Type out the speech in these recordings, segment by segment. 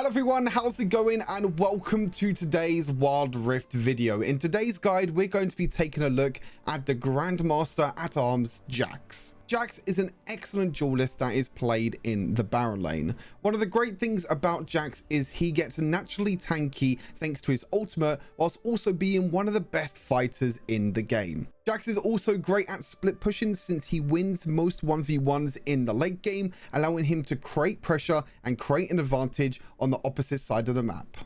Hello everyone, how's it going, and welcome to today's Wild Rift video. In today's guide, we're going to be taking a look at the Grandmaster at Arms JAX. JAX is an excellent duelist that is played in the Baron lane. One of the great things about JAX is he gets naturally tanky thanks to his ultimate, whilst also being one of the best fighters in the game. JAX is also great at split pushing since he wins most 1v1s in the late game, allowing him to create pressure and create an advantage on the opposite side of the map.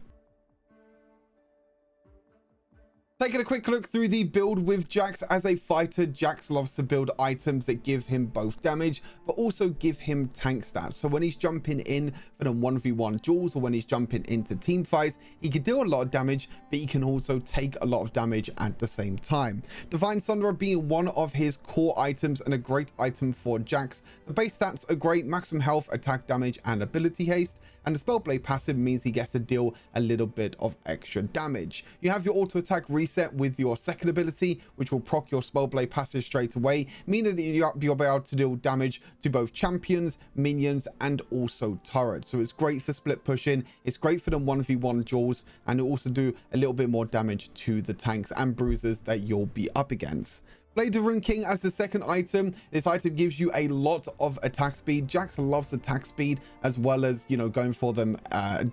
Taking a quick look through the build with JAX. As a fighter, JAX loves to build items that give him both damage but also give him tank stats. So when he's jumping in for the 1v1 duels or when he's jumping into team fights, he can do a lot of damage, but he can also take a lot of damage at the same time. Divine Sunderer being one of his core items and a great item for JAX. The base stats are great: maximum health, attack damage and ability haste, and the Spellblade passive means he gets to deal a little bit of extra damage. You have your auto attack reset with your second ability, which will proc your Spellblade passive straight away, meaning that you'll be able to deal damage to both champions, minions and also turrets. So it's great for split pushing, it's great for the 1v1 duels, and it'll also do a little bit more damage to the tanks and bruisers that you'll be up against. Blade of Rune King as the second item. This item gives you a lot of attack speed. JAX loves attack speed as well as, you know, going for them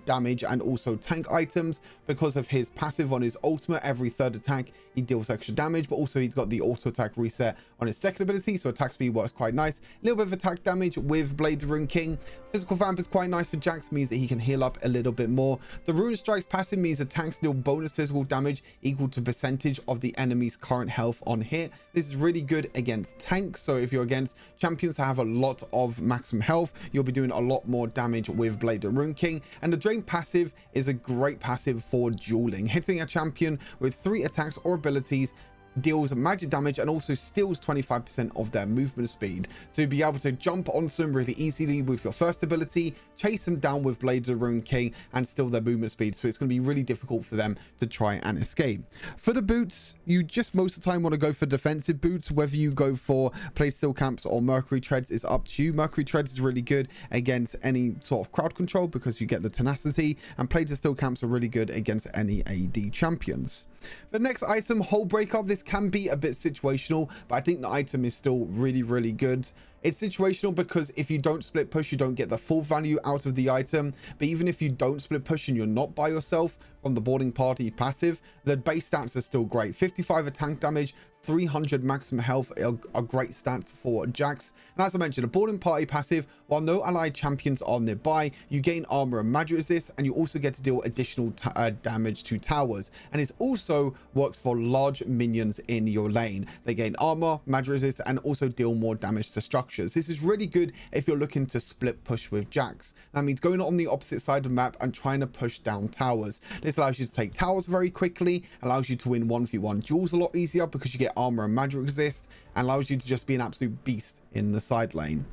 damage and also tank items because of his passive on his ultimate. Every third attack he deals extra damage, but also he's got the auto attack reset on his second ability, so attack speed works quite nice. A little bit of attack damage with Blade of Rune King. Physical Vamp is quite nice for JAX, means that he can heal up a little bit more. The Rune Strikes passive means the tanks deal bonus physical damage equal to percentage of the enemy's current health on hit. This is really good against tanks, so if you're against champions that have a lot of maximum health, you'll be doing a lot more damage with Blade of Rune King. And the Drain passive is a great passive for dueling. Hitting a champion with 3 attacks or abilities deals magic damage and also steals 25% of their movement speed, so you'll be able to jump onto them really easily with your first ability, chase them down with Blade of Rune King and steal their movement speed. So it's going to be really difficult for them to try and escape. For the boots, you just most of the time want to go for defensive boots. Whether you go for Plate Steel Camps or Mercury Treads is up to you. Mercury Treads is really good against any sort of crowd control because you get the tenacity, and Plate Steel Camps are really good against any AD champions. The next item, Hole Breaker. This can be a bit situational, but I think the item is still really good. It's situational because if you don't split push, you don't get the full value out of the item. But even if you don't split push and you're not by yourself from the boarding party passive, the base stats are still great. 55 attack damage, 300 maximum health are great stats for JAX. And as I mentioned, a boarding party passive, while no allied champions are nearby, you gain armor and magic resist, and you also get to deal additional damage to towers. And it also works for large minions in your lane. They gain armor, magic resist, and also deal more damage to structures. This is really good if you're looking to split push with JAX. That means going on the opposite side of the map and trying to push down towers. This allows you to take towers very quickly, allows you to win 1v1 duels a lot easier because you get armor and magic resist, and allows you to just be an absolute beast in the side lane.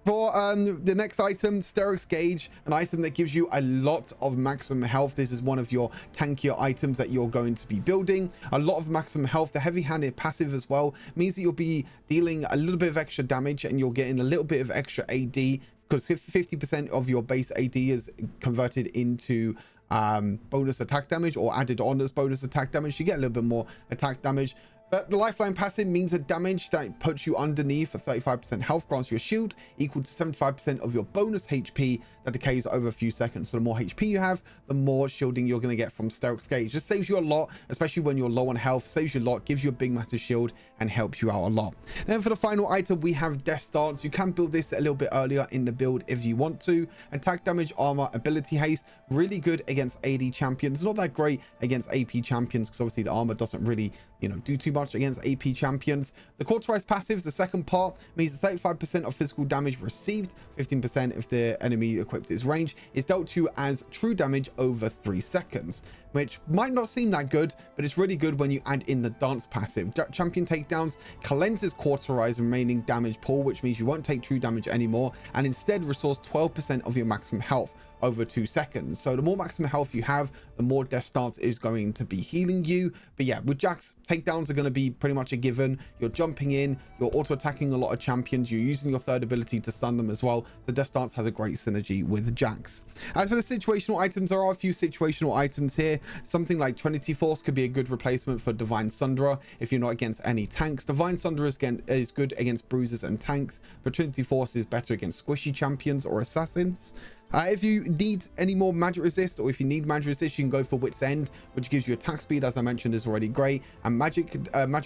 For the next item, Sterox Gauge, an item that gives you a lot of maximum health. This is one of your tankier items that you're going to be building. A lot of maximum health. The heavy-handed passive as well means that you'll be dealing a little bit of extra damage and you're getting a little bit of extra AD, because 50% of your base AD is converted into bonus attack damage or added on as bonus attack damage. You get a little bit more attack damage. But the Lifeline passive means that damage that puts you underneath for 35% health grants you a shield equal to 75% of your bonus HP that decays over a few seconds. So the more HP you have, the more shielding you're going to get from Sterox Gauge. Just saves you a lot, especially when you're low on health. Saves you a lot, gives you a big massive shield and helps you out a lot. Then for the final item, we have Death Stance. You can build this a little bit earlier in the build if you want to. Attack damage, armor, ability haste. Really good against AD champions. Not that great against AP champions because obviously the armor doesn't really, you know, do too much against AP champions. The Cauterize passive, the second part, means 35% of physical damage received, 15% if the enemy equipped its range, is dealt to you as true damage over 3 seconds, which might not seem that good, but it's really good when you add in the Dance passive. Champion takedowns cleanses Cauterize remaining damage pool, which means you won't take true damage anymore, and instead restores 12% of your maximum health. over 2 seconds. So the more maximum health you have, the more death stance is going to be healing you. But yeah, with JAX, takedowns are going to be pretty much a given. You're jumping in, you're auto attacking a lot of champions, you're using your third ability to stun them as well. So death stance has a great synergy with JAX. As for the situational items, there are a few situational items here. Something like Trinity Force could be a good replacement for Divine Sunderer if you're not against any tanks. Divine Sunderer is good against bruisers and tanks, but Trinity Force is better against squishy champions or assassins. If you need any more magic resist, or if you need magic resist, you can go for Wit's End, which gives you attack speed, as I mentioned, is already great, and magic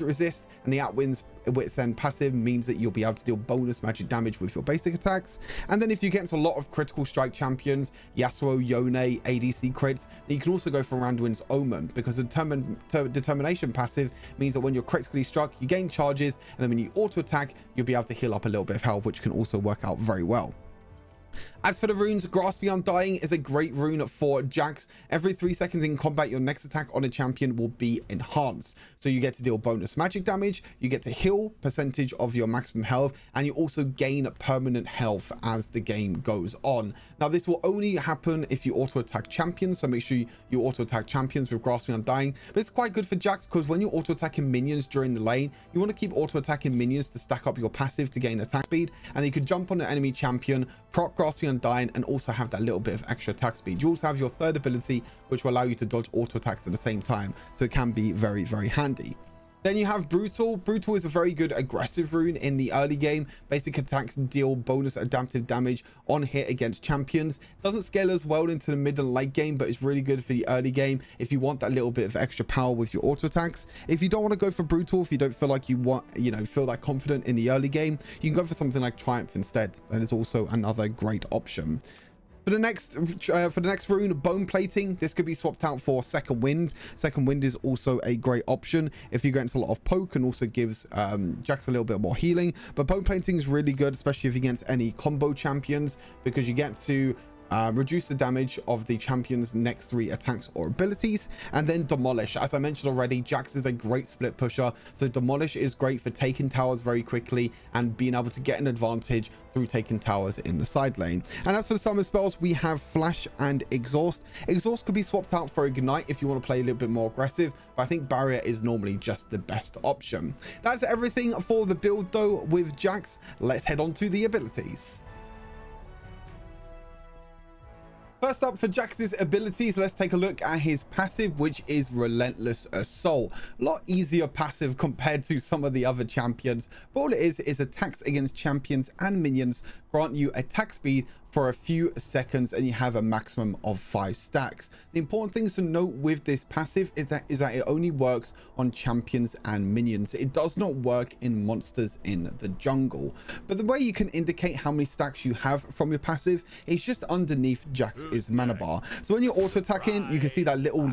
resist and the Outwinds Wit's End passive means that you'll be able to deal bonus magic damage with your basic attacks. And then if you get into a lot of critical strike champions, Yasuo, Yone, ADC crits, then you can also go for Randuin's Omen, because the determination passive means that when you're critically struck, you gain charges, and then when you auto attack, you'll be able to heal up a little bit of health, which can also work out very well. As for the runes, Grasp the Undying is a great rune for JAX. Every 3 seconds in combat, your next attack on a champion will be enhanced. So you get to deal bonus magic damage, you get to heal percentage of your maximum health, and you also gain permanent health as the game goes on. Now, this will only happen if you auto attack champions, so make sure you auto attack champions with Grasp the Undying. But it's quite good for JAX because when you're auto attacking minions during the lane, you want to keep auto attacking minions to stack up your passive to gain attack speed, and you could jump on an enemy champion, proc Grasp the Undying, and also have that little bit of extra attack speed. You also have your third ability, which will allow you to dodge auto attacks at the same time, so it can be very, very handy. Then you have Brutal. Brutal is a very good aggressive rune in the early game. Basic attacks deal bonus adaptive damage on hit against champions. Doesn't scale as well into the mid and late game, but it's really good for the early game if you want that little bit of extra power with your auto attacks. If you don't want to go for Brutal, if you don't feel like you want, feel that confident in the early game, you can go for something like Triumph instead. That is also another great option. For the next rune, Bone Plating, this could be swapped out for Second Wind. Second Wind is also a great option if you get into a lot of poke, and also gives JAX a little bit more healing. But Bone Plating is really good, especially if you get against any combo champions, because you get to reduce the damage of the champion's next 3 attacks or abilities. And then Demolish, as I mentioned already, JAX is a great split pusher, so Demolish is great for taking towers very quickly and being able to get an advantage through taking towers in the side lane. And as for the summon spells, we have Flash and Exhaust. Exhaust could be swapped out for Ignite if you want to play a little bit more aggressive, but I think Barrier is normally just the best option. That's everything for the build though with JAX. Let's head on to the abilities. First up, for JAX's abilities, let's take a look at his passive, which is Relentless Assault. A lot easier passive compared to some of the other champions, but all it is attacks against champions and minions grant you attack speed for a few seconds, and you have a maximum of 5 stacks. The important things to note with this passive is that it only works on champions and minions. It does not work in monsters in the jungle. But the way you can indicate how many stacks you have from your passive is just underneath JAX's mana bar. So when you're auto attacking, you can see that little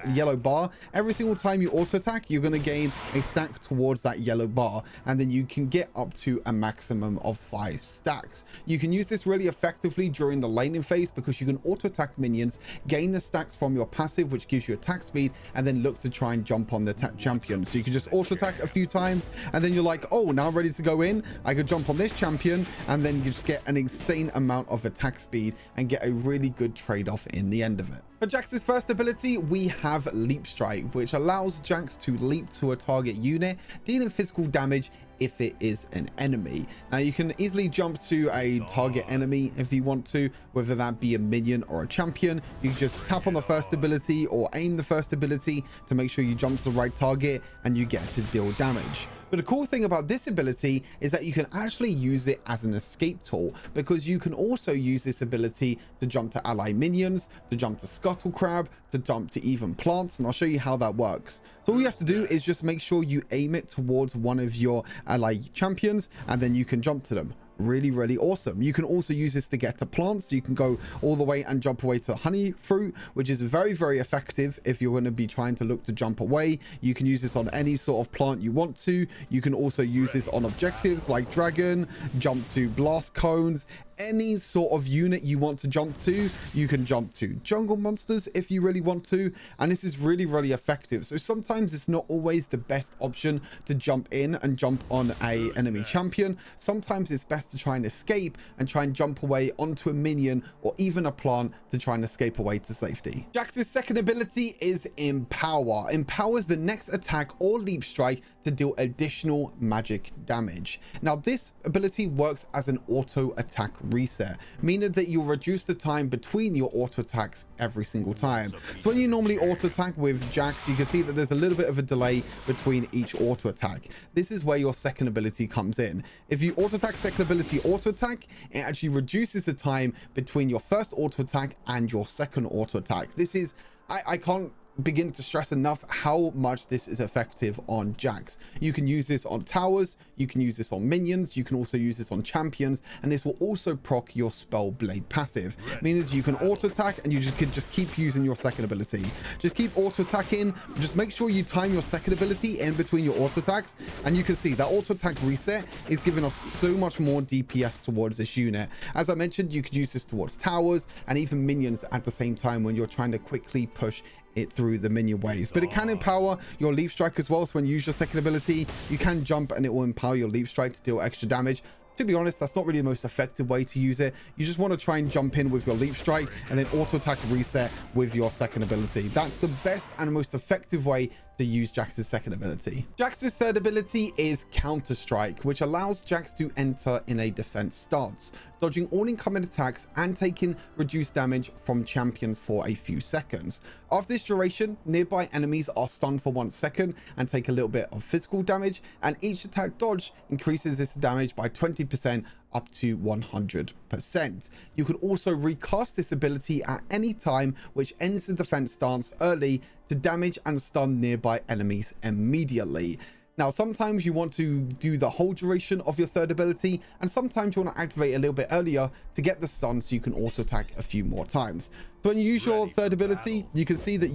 yellow bar. Every single time you auto attack, you're going to gain a stack towards that yellow bar, and then you can get up to a maximum of 5 stacks. You can use this really effectively during the laning phase, because you can auto attack minions, gain the stacks from your passive, which gives you attack speed, and then look to try and jump on the champion. So you can just auto attack a few times, and then you're like, oh, now I'm ready to go in, I could jump on this champion, and then you just get an insane amount of attack speed and get a really good trade-off in the end of it. For JAX's first ability, we have Leap Strike, which allows JAX to leap to a target unit, dealing physical damage if it is an enemy. Now, you can easily jump to a target enemy if you want to, whether that be a minion or a champion. You can just tap on the first ability or aim the first ability to make sure you jump to the right target, and you get to deal damage. But the cool thing about this ability is that you can actually use it as an escape tool, because you can also use this ability to jump to ally minions, to jump to Scuttle Crab, to jump to even plants, and I'll show you how that works. So all you have to do is just make sure you aim it towards one of your ally champions, and then you can jump to them. Really, really awesome. You can also use this to get to plants. You can go all the way and jump away to honey fruit, which is very, very effective if you're going to be trying to look to jump away. You can use this on any sort of plant you want to. You can also use this on objectives like dragon, jump to blast cones, any sort of unit you want to jump to, you can jump to jungle monsters if you really want to, and this is really, really effective. So sometimes it's not always the best option to jump in and jump on a enemy champion. Sometimes it's best to try and escape and try and jump away onto a minion or even a plant to try and escape away to safety. JAX's second ability is Empower. Empowers the next attack or leap strike to deal additional magic damage. Now this ability works as an auto attack reset, meaning that you'll reduce the time between your auto attacks every single time. So when you normally auto attack with JAX, you can see that there's a little bit of a delay between each auto attack. This is where your second ability comes in. If you auto attack, second ability auto attack, it actually reduces the time between your first auto attack and your second auto attack. This is, I can't begin to stress enough how much this is effective on JAX. You can use this on towers, you can use this on minions, you can also use this on champions, and this will also proc your spell blade passive, meaning you can auto attack and you could just keep using your second ability. Just keep auto attacking, just make sure you time your second ability in between your auto attacks, and you can see that auto attack reset is giving us so much more DPS towards this unit. As I mentioned, you could use this towards towers and even minions at the same time when you're trying to quickly push it through the minion wave. But it can empower your leap strike as well, so when you use your second ability, you can jump and it will empower your leap strike to deal extra damage. To be honest, that's not really the most effective way to use it. You just want to try and jump in with your leap strike and then auto attack reset with your second ability. That's the best and most effective way to use JAX's second ability. JAX's third ability is Counter Strike, which allows JAX to enter in a defense stance, dodging all incoming attacks and taking reduced damage from champions for a few seconds. After this duration, nearby enemies are stunned for 1 second and take a little bit of physical damage, and each attack dodge increases this damage by 20% up to 100%. You can also recast this ability at any time, which ends the defense stance early to damage and stun nearby enemies immediately. Now, sometimes you want to do the whole duration of your third ability, and sometimes you want to activate a little bit earlier to get the stun so you can auto attack a few more times. So when you use your third ability, you can see that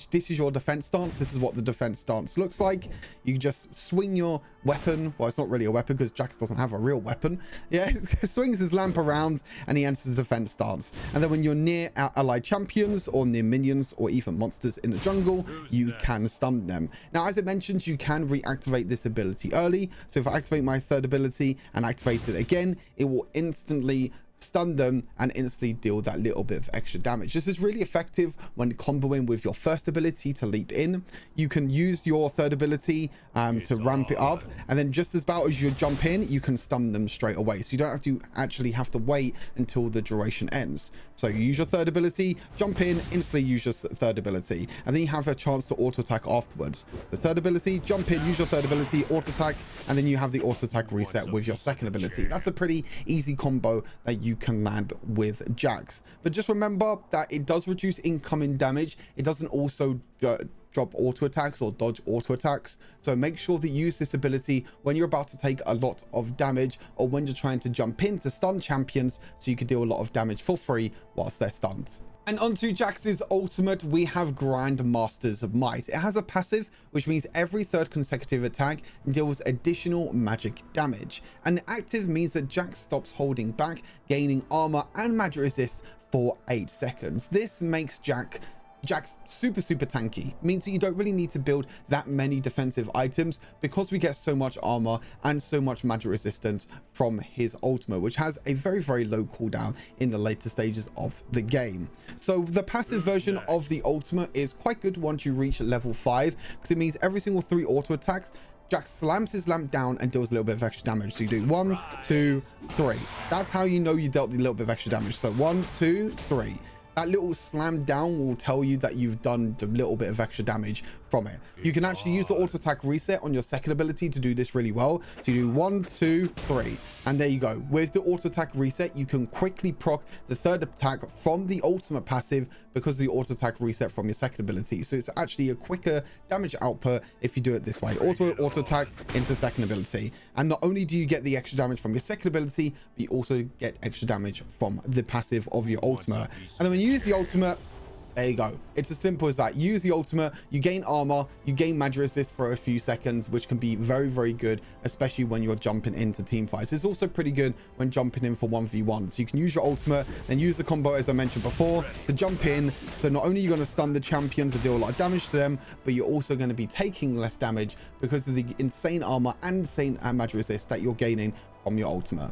this is your defense stance. This is what the defense stance looks like. You just swing your weapon. Well, it's not really a weapon because JAX doesn't have a real weapon. Yeah, swings his lamp around and he enters the defense stance. And then when you're near allied champions or near minions or even monsters in the jungle, you can stun them. Now, as I mentioned, you can reactivate this ability early. So if I activate my third ability and activate it again, it will instantly stun them and instantly deal that little bit of extra damage. This is really effective when comboing with your first ability to leap in. You can use your third ability to ramp it up, and then just about as you jump in, you can stun them straight away, so you don't have to wait until the duration ends. So you use your third ability, jump in, instantly use your third ability, and then you have a chance to auto attack afterwards. The third ability, jump in, use your third ability, auto attack, and then you have the auto attack reset with your second ability. That's a pretty easy combo that you can land with JAX. But just remember that it does reduce incoming damage. It doesn't also drop auto attacks or dodge auto attacks. So make sure that you use this ability when you're about to take a lot of damage or when you're trying to jump in to stun champions so you can deal a lot of damage for free whilst they're stunned. And onto JAX's ultimate, we have Grand Masters of Might. It has a passive, which means every third consecutive attack deals additional magic damage. And active means that JAX stops holding back, gaining armor and magic resist for 8 seconds. This makes JAX super tanky, means that you don't really need to build that many defensive items because we get so much armor and so much magic resistance from his ultimate, which has a very low cooldown in the later stages of the game. So the passive version of the ultimate is quite good once you reach level 5, because it means every single 3 auto attacks JAX slams his lamp down and deals a little bit of extra damage. So you do 1, 2, 3. That's how you know you dealt a little bit of extra damage. So 1, 2, 3. That little slam down will tell you that you've done a little bit of extra damage from it. You can actually use the auto attack reset on your second ability to do this really well. So you do 1, 2, 3, and there you go. With the auto attack reset, you can quickly proc the third attack from the ultimate passive because of the auto attack reset from your second ability. So it's actually a quicker damage output if you do it this way. Auto attack into second ability. And not only do you get the extra damage from your second ability, but you also get extra damage from the passive of your ultimate. And then when you use the ultimate, There you go. It's as simple as that. Use the ultimate, you gain armor, you gain magic resist for a few seconds, which can be very, very good, especially when you're jumping into team fights. It's also pretty good when jumping in for 1v1. So you can use your ultimate, then use the combo, as I mentioned before, to jump in. So not only are you going to stun the champions and deal a lot of damage to them, but you're also going to be taking less damage because of the insane armor and insane magic resist that you're gaining from your ultimate.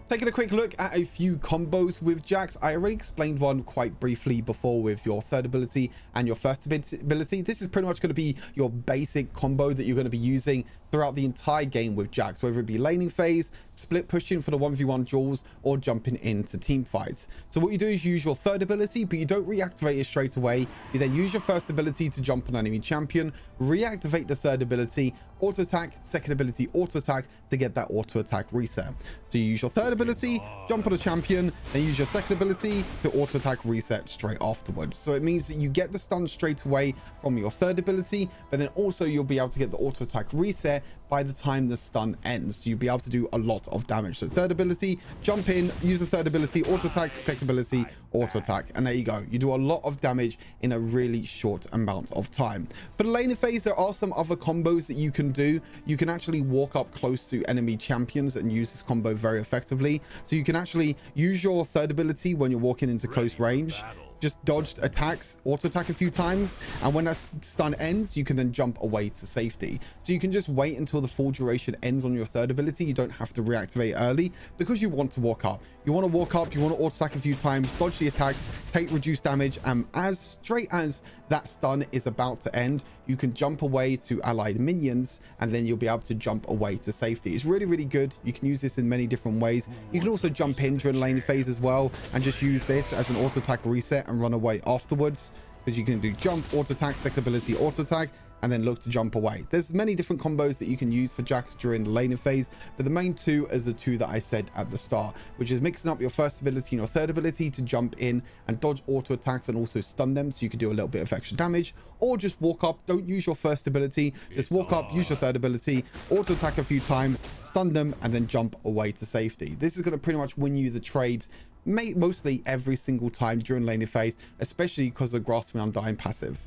Taking a quick look at a few combos with JAX. I already explained one quite briefly before with your third ability and your first ability. This is pretty much going to be your basic combo that you're going to be using throughout the entire game with JAX, whether it be laning phase, split pushing for the 1v1 duels, or jumping into team fights. So what you do is use your third ability, but you don't reactivate it straight away. You then use your first ability to jump on an enemy champion, reactivate the third ability, auto attack, second ability, auto attack to get that auto attack reset. So you use your third ability, jump on a champion, then use your second ability to auto attack reset straight afterwards. So it means that you get the stun straight away from your third ability, but then also you'll be able to get the auto attack reset by the time the stun ends. So you'll be able to do a lot of damage. So third ability, jump in, use the third ability, auto attack, second ability, auto attack, and there you go. You do a lot of damage in a really short amount of time. For the laner phase, there are some other combos that you can do. You can actually walk up close to enemy champions and use this combo very effectively. So you can actually use your third ability when you're walking into close range, just dodged attacks, auto attack a few times, and when that stun ends, you can then jump away to safety. So you can just wait until the full duration ends on your third ability. You don't have to reactivate early because you want to walk up. You want to walk up, you want to auto attack a few times, dodge the attacks, take reduced damage, and as straight as that stun is about to end, you can jump away to allied minions, and then you'll be able to jump away to safety. It's really, really good. You can use this in many different ways. You can also jump in during lane phase as well and just use this as an auto attack reset and run away afterwards, because you can do jump, auto attack, second ability, auto attack, and then look to jump away. There's many different combos that you can use for JAX during the laning phase, but the main two is the two that I said at the start, which is mixing up your first ability and your third ability to jump in and dodge auto attacks and also stun them, so you can do a little bit of extra damage, or just walk up, don't use your first ability, just walk up, use your third ability, auto attack a few times, stun them, and then jump away to safety. This is going to pretty much win you the trades mostly every single time during laning phase, especially because of grasping undying passive.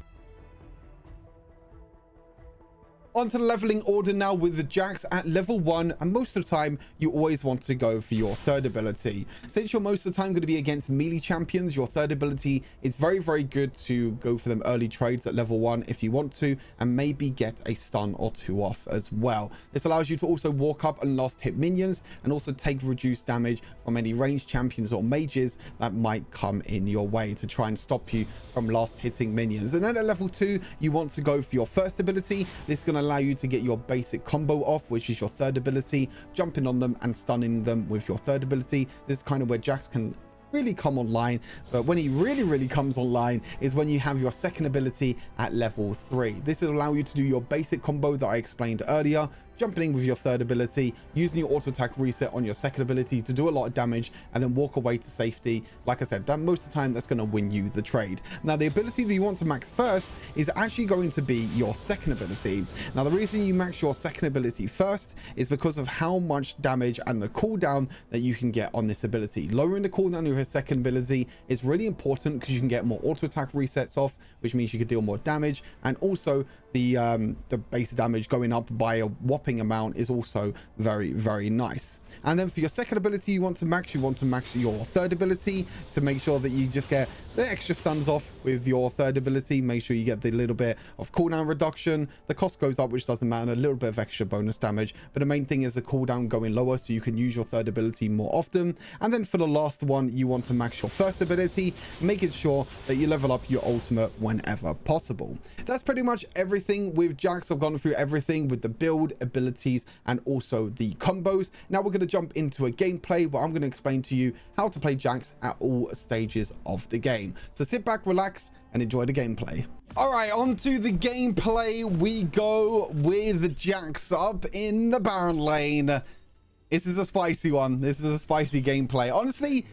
Onto the leveling order now with the JAX at level 1, and most of the time you always want to go for your third ability. Since you're most of the time going to be against melee champions, your third ability is very, very good to go for them early trades at level 1 if you want to, and maybe get a stun or two off as well. This allows you to also walk up and last hit minions, and also take reduced damage from any ranged champions or mages that might come in your way to try and stop you from last hitting minions. And then at level 2, you want to go for your first ability. This is going to allow you to get your basic combo off, which is your third ability, jumping on them and stunning them with your third ability. This is kind of where JAX can really come online, but when he really comes online is when you have your second ability at level 3. This will allow you to do your basic combo that I explained earlier, jumping in with your third ability, using your auto attack reset on your second ability to do a lot of damage, and then walk away to safety. Like I said, that most of the time that's going to win you the trade. Now the ability that you want to max first is actually going to be your second ability. Now the reason you max your second ability first is because of how much damage and the cooldown that you can get on this ability. Lowering the cooldown of your second ability is really important because you can get more auto attack resets off, which means you can deal more damage, and also the base damage going up by a whopping amount is also very nice. And then for your second ability you want to max your third ability to make sure that you just get the extra stuns off with your third ability. Make sure you get the little bit of cooldown reduction. The cost goes up, which doesn't matter, a little bit of extra bonus damage, but the main thing is the cooldown going lower so you can use your third ability more often. And then for the last one, you want to max your first ability, making sure that you level up your ultimate whenever possible. That's pretty much everything with JAX. I've gone through everything with the build, abilities, and also the combos. Now we're going to jump into a gameplay where I'm going to explain to you how to play JAX at all stages of the game. So sit back, relax, and enjoy the gameplay. All right, on to the gameplay we go with JAX up in the Baron lane. This is a spicy one. This is a spicy gameplay. Honestly,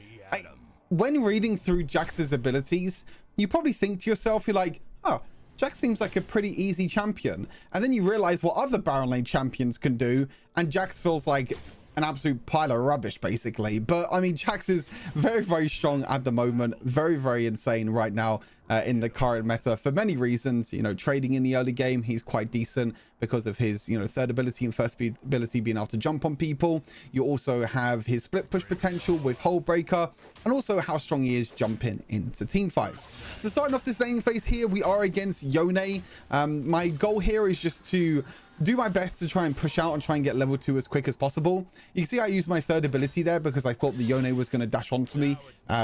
when reading through JAX's abilities, you probably think to yourself, you're like, oh, JAX seems like a pretty easy champion. And then you realize what other Baron lane champions can do, and JAX feels like an absolute pile of rubbish, basically. But I mean, JAX is very, very strong at the moment. Very, very insane right now in the current meta for many reasons. You know, trading in the early game, he's quite decent because of his, you know, third ability and first ability being able to jump on people. You also have his split push potential with Hole Breaker, and also how strong he is jumping into team fights. So starting off this laning phase here, we are against Yone. My goal here is just to do my best to try and push out and try and get level 2 as quick as possible. You can see I used my third ability there because I thought the Yone was going to dash onto me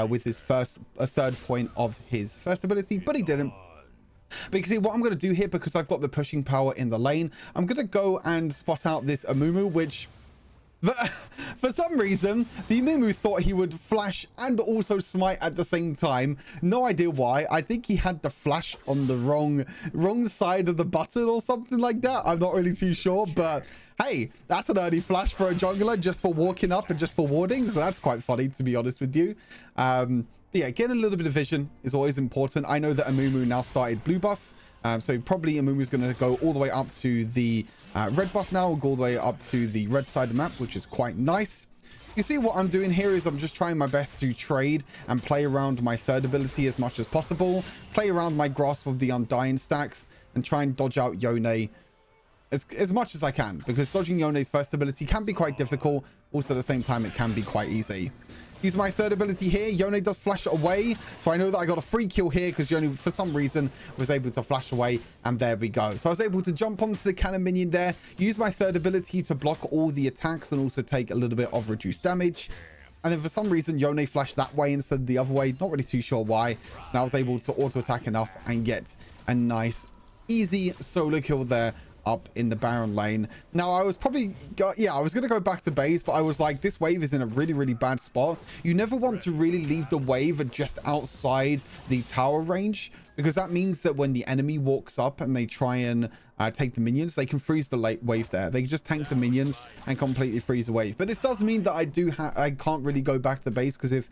with his third point of his first ability, but he didn't. But you can see what I'm going to do here, because I've got the pushing power in the lane, I'm going to go and spot out this Amumu, which for some reason the Amumu thought he would flash and also smite at the same time. No idea why. I think he had the flash on the wrong side of the button or something like that. I'm not really too sure, but hey, that's an early flash for a jungler just for walking up and just for warding, so that's quite funny, to be honest with you. Yeah, getting a little bit of vision is always important. I know that Amumu now started blue buff, so probably Amumu's going to go all the way up to the red buff now, or go all the way up to the red side of the map, which is quite nice. You see what I'm doing here is I'm just trying my best to trade and play around my third ability as much as possible, play around my grasp of the Undying stacks, and try and dodge out Yone as much as I can, because dodging Yone's first ability can be quite difficult. Also at the same time, it can be quite easy. Use my third ability here. Yone does flash away, so I know that I got a free kill here because Yone for some reason was able to flash away, and there we go. So I was able to jump onto the cannon minion there, use my third ability to block all the attacks and also take a little bit of reduced damage. And then for some reason Yone flashed that way instead of the other way, not really too sure why. And I was able to auto attack enough and get a nice easy solo kill there up in the Baron lane. Now I was probably I was gonna go back to base, but I was like, this wave is in a really, really bad spot. You never want to really leave the wave just outside the tower range, because that means that when the enemy walks up and they try and take the minions, they can freeze the late wave there. They can just tank the minions and completely freeze the wave. But this does mean that I can't really go back to base, because if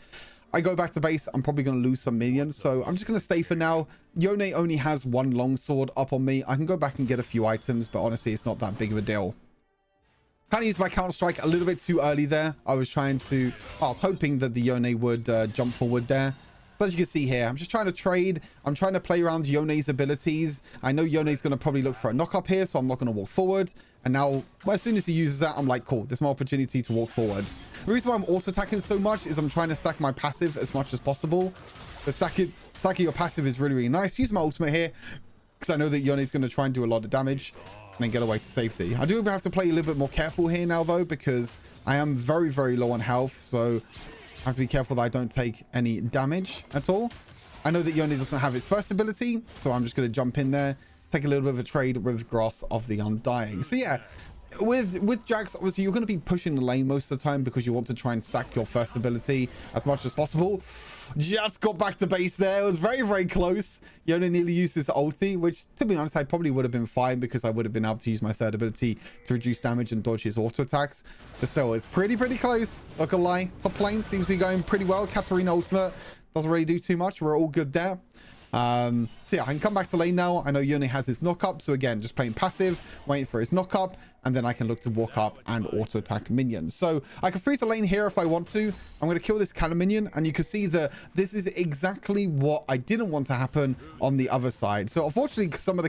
I go back to base, I'm probably going to lose some minions. So I'm just going to stay for now. Yone only has one longsword up on me. I can go back and get a few items, but honestly, it's not that big of a deal. Kind of used my counter strike a little bit too early there. I was hoping that the Yone would jump forward there. But as you can see here, I'm just trying to trade. I'm trying to play around Yone's abilities. I know Yone's going to probably look for a knock up here, so I'm not going to walk forward. And now, well, as soon as he uses that, I'm like, cool, there's my opportunity to walk forwards. The reason why I'm auto attacking so much is I'm trying to stack my passive as much as possible. But stacking your passive is really, really nice. Use my ultimate here, because I know that Yone's going to try and do a lot of damage and then get away to safety. I do have to play a little bit more careful here now, though, because I am very, very low on health. So I have to be careful that I don't take any damage at all. I know that Yone doesn't have its first ability, so I'm just going to jump in there, take a little bit of a trade with Grasp of the Undying. So yeah, with JAX, obviously you're going to be pushing the lane most of the time because you want to try and stack your first ability as much as possible. Just got back to base there. It was very, very close. Yone nearly used his ulti, which, to be honest, I probably would have been fine because I would have been able to use my third ability to reduce damage and dodge his auto attacks. But still, it's pretty close. Not gonna lie. Top lane seems to be going pretty well. Katarina ultimate doesn't really do too much. We're all good there. So yeah, I can come back to lane now. I know Yone has his knock up, so again, just playing passive, waiting for his knock up, and then I can look to walk up and auto attack minions. So I can freeze a lane here if I want to. I'm going to kill this cannon minion, and you can see that this is exactly what I didn't want to happen on the other side. So unfortunately, some of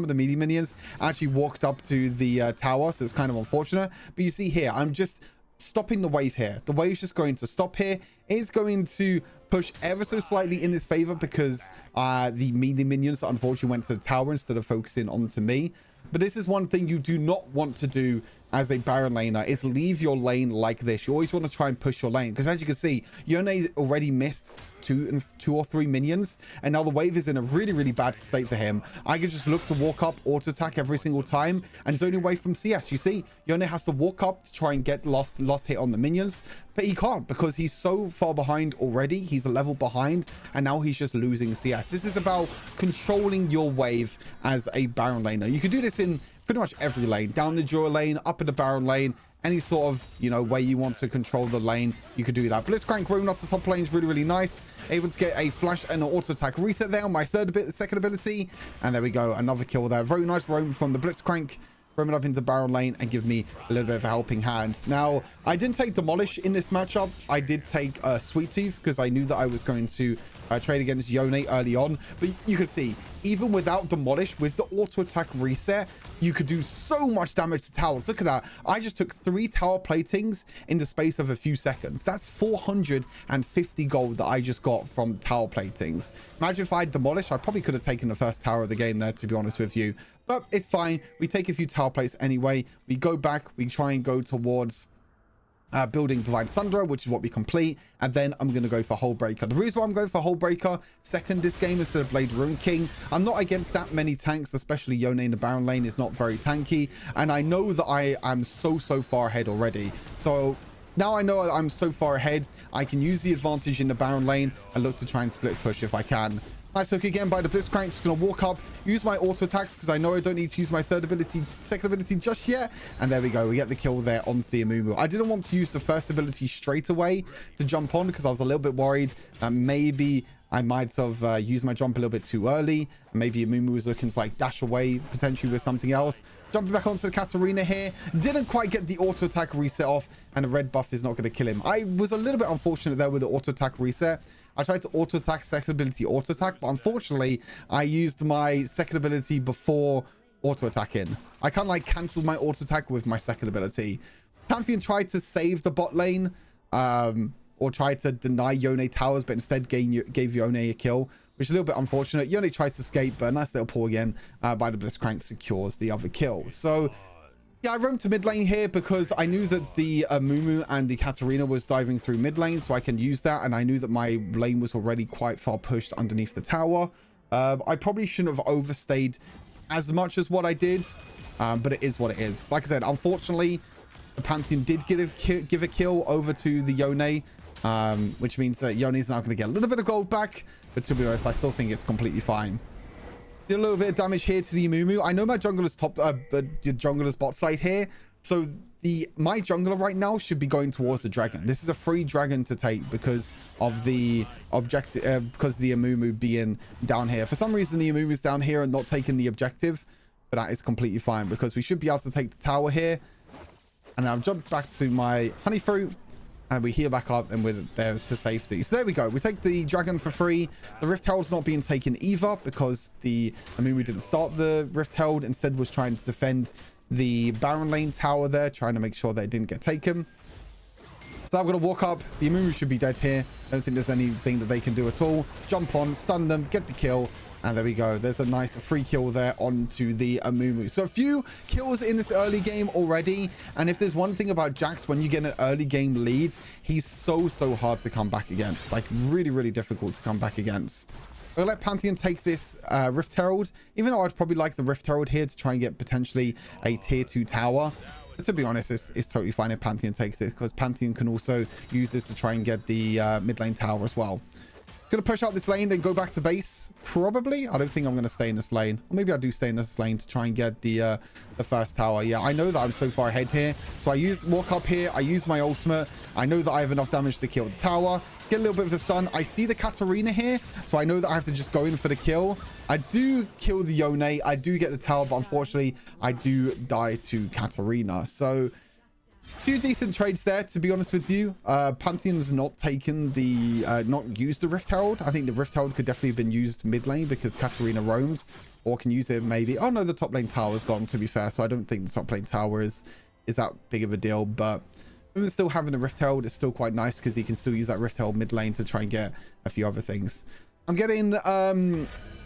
the melee minions actually walked up to the tower, so it's kind of unfortunate. But you see here, I'm just stopping the wave here. The wave's just going to stop here. It's going to push ever so slightly in his favor because the melee minions unfortunately went to the tower instead of focusing onto me. But this is one thing you do not want to do as a Baron laner, is leave your lane like this. You always want to try and push your lane, because as you can see, Yone already missed two or three minions, and now the wave is in a really bad state for him. I can just look to walk up, auto attack every single time, and he's only away from CS. You see, Yone has to walk up to try and get last hit on the minions, but he can't because he's so far behind already. He's a level behind, and now he's just losing CS. This is about controlling your wave as a Baron laner. You can do this in pretty much every lane, down the Jura lane, up in the Baron lane, any sort of, you know, way you want to control the lane, you could do that. Blitzcrank roaming off the top lane is really nice. Able to get a flash and an auto attack reset there on my second ability, and there we go, another kill there. Very nice roam from the Blitzcrank. roam it up into Baron lane and give me a little bit of a helping hand. Now, I didn't take Demolish in this matchup. I did take Sweet Tooth because I knew that I was going to trade against Yone early on. But you can see, even without Demolish, with the auto attack reset, you could do so much damage to towers. Look at that. I just took 3 tower platings in the space of a few seconds. That's 450 gold that I just got from tower platings. Imagine if I had Demolish, I probably could have taken the first tower of the game there, to be honest with you. But it's fine. We take a few tower plates anyway. We go back. We try and go towards building Divine Sunderer, which is what we complete, and then I'm going to go for Hullbreaker. The reason why I'm going for Hullbreaker second this game instead of Blade Rune King, I'm not against that many tanks, especially Yone in the Baron lane is not very tanky, and I know that I am so far ahead already. So now I know I'm so far ahead, I can use the advantage in the Baron lane and look to try and split push if I can. Nice hook again by the Blitzcrank. Just going to walk up, use my auto attacks because I know I don't need to use my second ability just yet. And there we go. We get the kill there onto the Amumu. I didn't want to use the first ability straight away to jump on because I was a little bit worried that maybe I might have used my jump a little bit too early. Maybe Amumu was looking to like dash away potentially with something else. Jumping back onto the Katarina here. Didn't quite get the auto attack reset off, and the red buff is not going to kill him. I was a little bit unfortunate there with the auto attack reset. I tried to auto attack, second ability auto attack, but unfortunately I used my second ability before auto attacking. I kind of like cancelled my auto attack with my second ability. Pantheon tried to save the bot lane, or tried to deny Yone towers, but instead gave Yone a kill, which is a little bit unfortunate. Yone tries to escape, but a nice little pull again by the Blitzcrank secures the other kill. So yeah, I roamed to mid lane here because I knew that the Amumu and the Katarina was diving through mid lane, so I can use that. And I knew that my lane was already quite far pushed underneath the tower. I probably shouldn't have overstayed as much as what I did, but it is what it is. Like I said, unfortunately, the Pantheon did give a kill over to the Yone, which means that Yone is now going to get a little bit of gold back. But to be honest, I still think it's completely fine. Did a little bit of damage here to the Amumu. I know my jungler's the jungler's bot side here, so my jungler right now should be going towards the dragon. This is a free dragon to take because of the objective, because the Amumu being down here. For some reason, the Amumu is down here and not taking the objective, but that is completely fine because we should be able to take the tower here. And I've jumped back to my honey fruit. And we heal back up and we're there to safety. So there we go. We take the dragon for free. The Rift Herald's not being taken either because we didn't start the Rift Herald. Instead was trying to defend the Baron lane tower there, trying to make sure that it didn't get taken. So I'm going to walk up. The Amumu should be dead here. I don't think there's anything that they can do at all. Jump on, stun them, get the kill. And there we go. There's a nice free kill there onto the Amumu. So a few kills in this early game already. And if there's one thing about JAX, when you get an early game lead, he's so hard to come back against. Like really difficult to come back against. I'll let Pantheon take this Rift Herald. Even though I'd probably like the Rift Herald here to try and get potentially a tier 2 tower. But to be honest, it's totally fine if Pantheon takes it, because Pantheon can also use this to try and get the mid lane tower as well. Gonna push out this lane, then go back to base. Probably. I don't think I'm gonna stay in this lane. Or maybe I do stay in this lane to try and get the first tower. Yeah, I know that I'm so far ahead here. So I walk up here. I use my ultimate. I know that I have enough damage to kill the tower. Get a little bit of a stun. I see the Katarina here, so I know that I have to just go in for the kill. I do kill the Yone. I do get the tower, but unfortunately, I do die to Katarina. So few decent trades there, to be honest with you. Pantheon's not taken the not used the Rift Herald. I think the Rift Herald could definitely have been used mid lane because Katarina roams, or can use it maybe. Oh no, the top lane tower's gone, to be fair, so I don't think the top lane tower is that big of a deal. But even still having a Rift Herald is still quite nice because you can still use that Rift Herald mid lane to try and get a few other things. I'm getting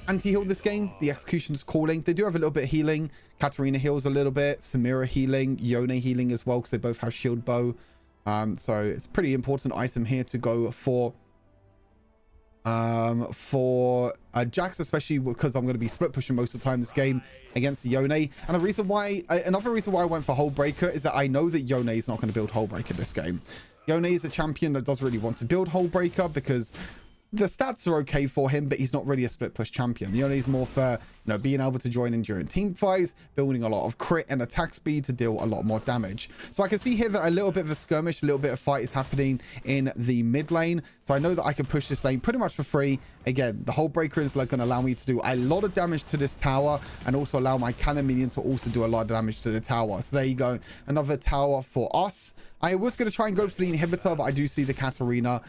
anti-heal this game. The Executioner's calling. They do have a little bit of healing. Katarina heals a little bit. Samira healing. Yone healing as well because they both have shield bow. So it's a pretty important item here to go for JAX, especially because I'm going to be split pushing most of the time this game against the Yone. And the reason why, another reason why I went for Hullbreaker is that I know that Yone is not going to build Hullbreaker this game. Yone is a champion that doesn't really want to build Hullbreaker because the stats are okay for him, but he's not really a split push champion. You know, he's more for, you know, being able to join in during team fights, building a lot of crit and attack speed to deal a lot more damage. So I can see here that a little bit of a skirmish, a little bit of fight is happening in the mid lane. So I know that I can push this lane pretty much for free. Again, the whole breaker is going to allow me to do a lot of damage to this tower and also allow my cannon minion to also do a lot of damage to the tower. So there you go. Another tower for us. I was going to try and go for the inhibitor, but I do see the Katarina.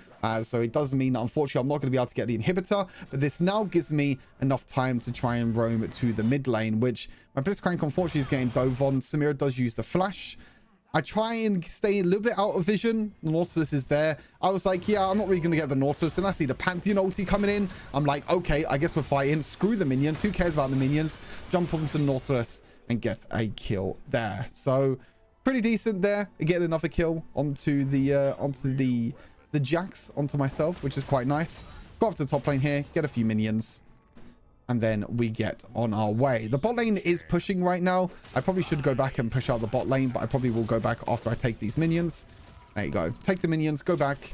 So it does mean that unfortunately I'm not going to be able to get the inhibitor, but this now gives me enough time to try and roam to the mid lane, which my Blitzcrank unfortunately is getting dove on. Samira does use the flash. I try and stay a little bit out of vision. The Nautilus is there. I was like, yeah, I'm not really going to get the Nautilus. And I see the Pantheon ulti coming in. I'm like, okay, I guess we're fighting. Screw the minions. Who cares about the minions? Jump onto the Nautilus and get a kill there. So pretty decent there. Getting another kill onto the JAX onto myself, which is quite nice. Go up to the top lane here, get a few minions, and then we get on our way. The bot lane is pushing right now. I probably should go back and push out the bot lane, but I probably will go back after I take these minions. There you go. Take the minions, go back.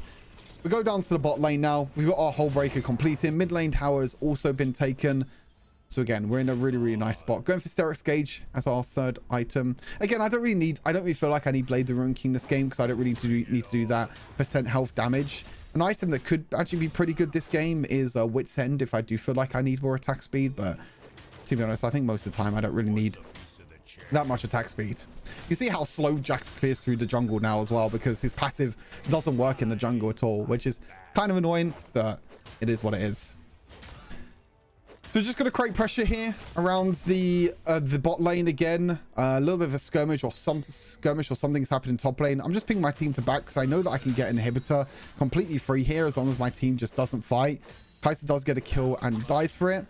We go down to the bot lane now. We've got our whole breaker completed. Mid lane tower has also been taken. So again, we're in a really, really nice spot. Going for Sterix Gauge as our third item. Again, I don't really feel like I need Blade of the Ruined King this game because I don't really need to do that % health damage. An item that could actually be pretty good this game is Wit's End if I do feel like I need more attack speed. But to be honest, I think most of the time I don't really need that much attack speed. You see how slow JAX clears through the jungle now as well because his passive doesn't work in the jungle at all, which is kind of annoying, but it is what it is. So just going to create pressure here around the bot lane again. A little bit of a skirmish or something's happening top lane. I'm just pinging my team to back because I know that I can get an inhibitor completely free here as long as my team just doesn't fight. Kai'Sa does get a kill and dies for it.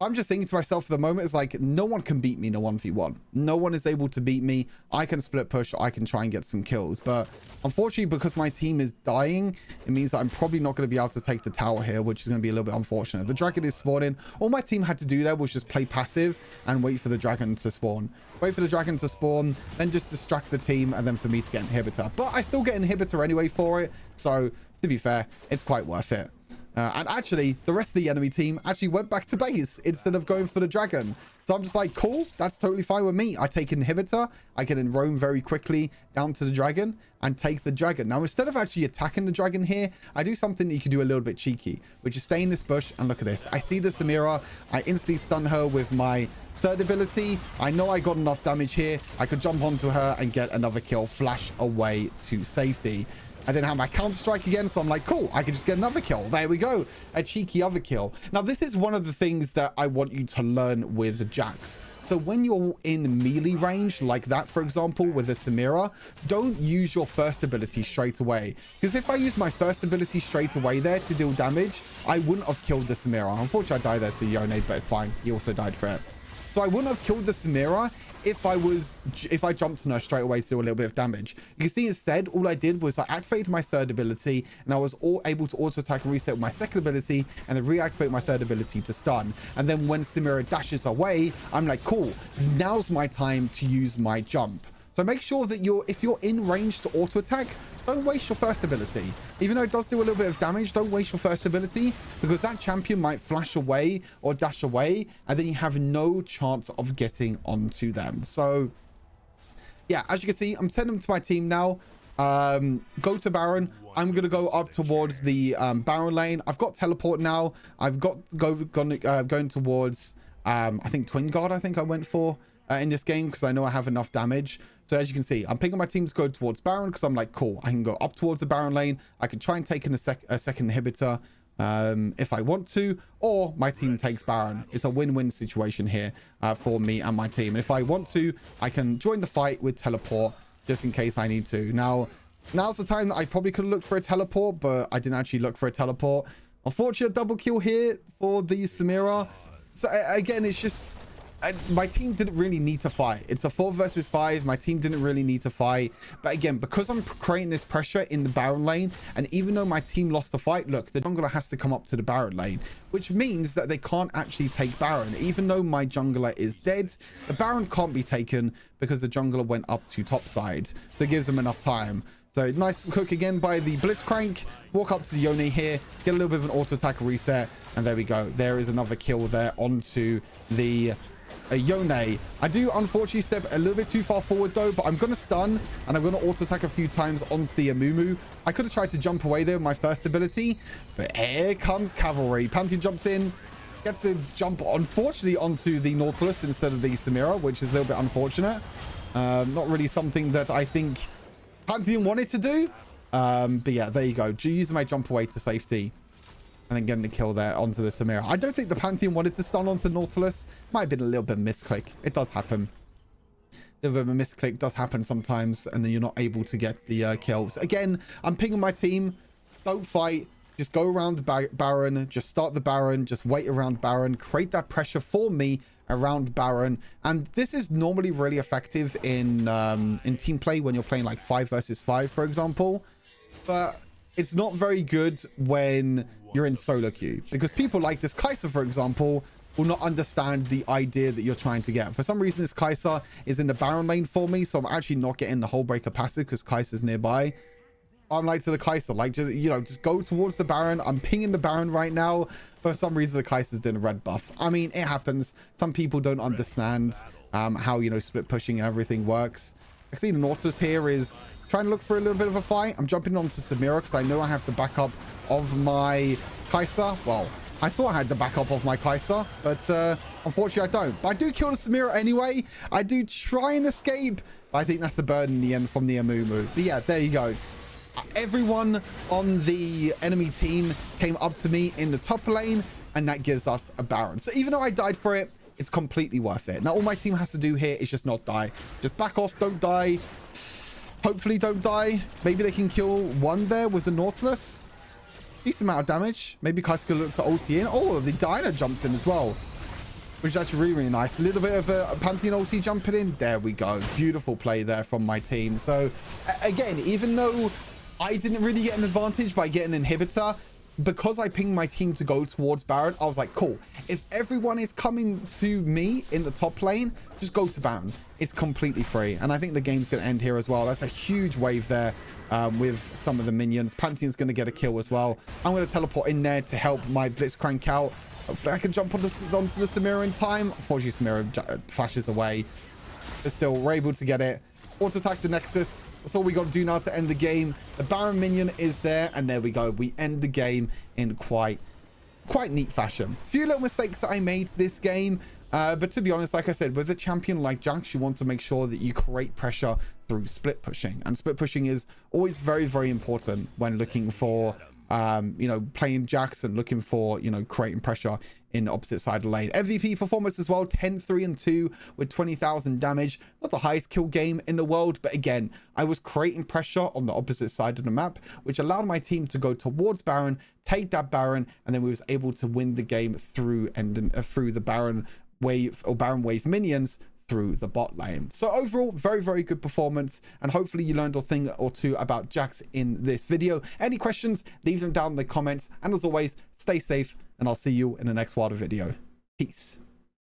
I'm just thinking to myself at the moment, it's like, no one can beat me in a 1v1. No one is able to beat me. I can split push. I can try and get some kills. But unfortunately, because my team is dying, it means that I'm probably not going to be able to take the tower here, which is going to be a little bit unfortunate. The dragon is spawning. All my team had to do there was just play passive and wait for the dragon to spawn. Wait for the dragon to spawn, then just distract the team, and then for me to get inhibitor. But I still get inhibitor anyway for it. So, to be fair, it's quite worth it. And actually, the rest of the enemy team actually went back to base instead of going for the dragon. So I'm just like, cool, that's totally fine with me. I take inhibitor. I can then roam very quickly down to the dragon and take the dragon. Now, instead of actually attacking the dragon here, I do something that you can do a little bit cheeky, which is stay in this bush and look at this. I see the Samira. I instantly stun her with my third ability. I know I got enough damage here. I could jump onto her and get another kill, flash away to safety. I then have my counter strike again, so I'm like, cool, I can just get another kill. There we go, a cheeky other kill. Now, this is one of the things that I want you to learn with JAX. So when you're in melee range, like that, for example, with a Samira, don't use your first ability straight away. Because if I use my first ability straight away there to deal damage, I wouldn't have killed the Samira. Unfortunately, I died there to Yone, but it's fine. He also died for it. So I wouldn't have killed the Samira if I jumped on her straight away to do a little bit of damage. You can see instead, all I did was I activated my third ability and I was able to auto attack and reset with my second ability and then reactivate my third ability to stun. And then when Samira dashes away, I'm like, cool, now's my time to use my jump. So make sure that if you're in range to auto attack, don't waste your first ability. Even though it does do a little bit of damage, don't waste your first ability because that champion might flash away or dash away and then you have no chance of getting onto them. So yeah, as you can see, I'm sending them to my team now. Go to Baron. I'm going to go up towards the Baron lane. I've got teleport now. I've got going towards, I think Twin Guard, I think I went for in this game because I know I have enough damage. So as you can see, I'm picking my team to go towards Baron because I'm like, cool, I can go up towards the Baron lane. I can try and take in a second inhibitor if I want to, or my team takes Baron. It's a win-win situation here for me and my team. And if I want to, I can join the fight with teleport just in case I need to. Now's the time that I probably could have looked for a teleport, but I didn't actually look for a teleport. Unfortunate double kill here for the Samira. So again, it's just... my team didn't really need to fight. It's a 4 versus 5. My team didn't really need to fight. But again, because I'm creating this pressure in the Baron lane, and even though my team lost the fight, look, the jungler has to come up to the Baron lane, which means that they can't actually take Baron. Even though my jungler is dead, the Baron can't be taken because the jungler went up to top side. So it gives them enough time. So nice cook again by the Blitzcrank. Walk up to the Yone here, get a little bit of an auto attack reset, and there we go. There is another kill there onto the Yone. I do unfortunately step a little bit too far forward though, but I'm going to stun and I'm going to auto attack a few times onto the Amumu. I could have tried to jump away there with my first ability, but here comes Cavalry. Pantheon jumps in, gets a jump unfortunately onto the Nautilus instead of the Samira, which is a little bit unfortunate. Not really something that I think Pantheon wanted to do. But yeah, there you go. Using my jump away to safety and then getting the kill there onto the Samira. I don't think the Pantheon wanted to stun onto Nautilus. Might have been a little bit of a misclick. It does happen. A little bit of a misclick does happen sometimes, and then you're not able to get the kills. Again, I'm pinging my team. Don't fight. Just go around the Baron. Just start the Baron. Just wait around Baron. Create that pressure for me around Baron. And this is normally really effective in team play when you're playing like 5 versus 5, for example. But it's not very good when you're in solo queue, because people like this Kai'Sa, for example, will not understand the idea that you're trying to get. For some reason, this Kai'Sa is in the Baron lane for me, so I'm actually not getting the whole breaker passive because Kai'Sa's nearby. I'm like to the Kai'Sa, like, just, you know, just go towards the Baron. I'm pinging the Baron right now. For some reason, the Kai'Sa's doing a red buff. I mean, it happens. Some people don't understand how, you know, split pushing and everything works. I see the Nautilus here is trying to look for a little bit of a fight. I'm jumping onto Samira because I know I have the backup of my Kai'Sa. Well, I thought I had the backup of my Kai'Sa, but unfortunately I don't. But I do kill the Samira anyway. I do try and escape, but I think that's the burden in the end from the Amumu. But yeah, there you go. Everyone on the enemy team came up to me in the top lane, and that gives us a Baron. So even though I died for it, it's completely worth it. Now all my team has to do here is just not die. Just back off, don't die. Hopefully don't die. Maybe they can kill one there with the Nautilus. Decent amount of damage. Maybe Kai'Sa could look to ulti in. Oh, the Dyna jumps in as well, which is actually really, really nice. A little bit of a Pantheon ulti jumping in. There we go. Beautiful play there from my team. So again, even though I didn't really get an advantage by getting an inhibitor, because I pinged my team to go towards Baron, I was like, cool. If everyone is coming to me in the top lane, just go to Baron. It's completely free. And I think the game's going to end here as well. That's a huge wave there with some of the minions. Pantheon's going to get a kill as well. I'm going to teleport in there to help my Blitzcrank out. Hopefully I can jump onto the Samira in time. Unfortunately, Samira flashes away. But still, we're able to get it. Auto attack the Nexus. That's all we got to do now to end the game. The Baron minion is there, and there we go. We end the game in quite neat fashion. A few little mistakes that I made this game, but to be honest, like I said, with a champion like JAX, you want to make sure that you create pressure through split pushing, and split pushing is always very, very important when looking for you know, playing JAX and looking for, you know, creating pressure in the opposite side of the lane. MVP performance as well, 10-3-2 with 20,000 damage. Not the highest kill game in the world, but again, I was creating pressure on the opposite side of the map, which allowed my team to go towards Baron, take that Baron, and then we was able to win the game through through the Baron wave or Baron wave minions through the bot lane. So overall, very, very good performance, and hopefully you learned a thing or two about JAX in this video. Any questions, leave them down in the comments, and as always, stay safe, and I'll see you in the next Wilder video. Peace.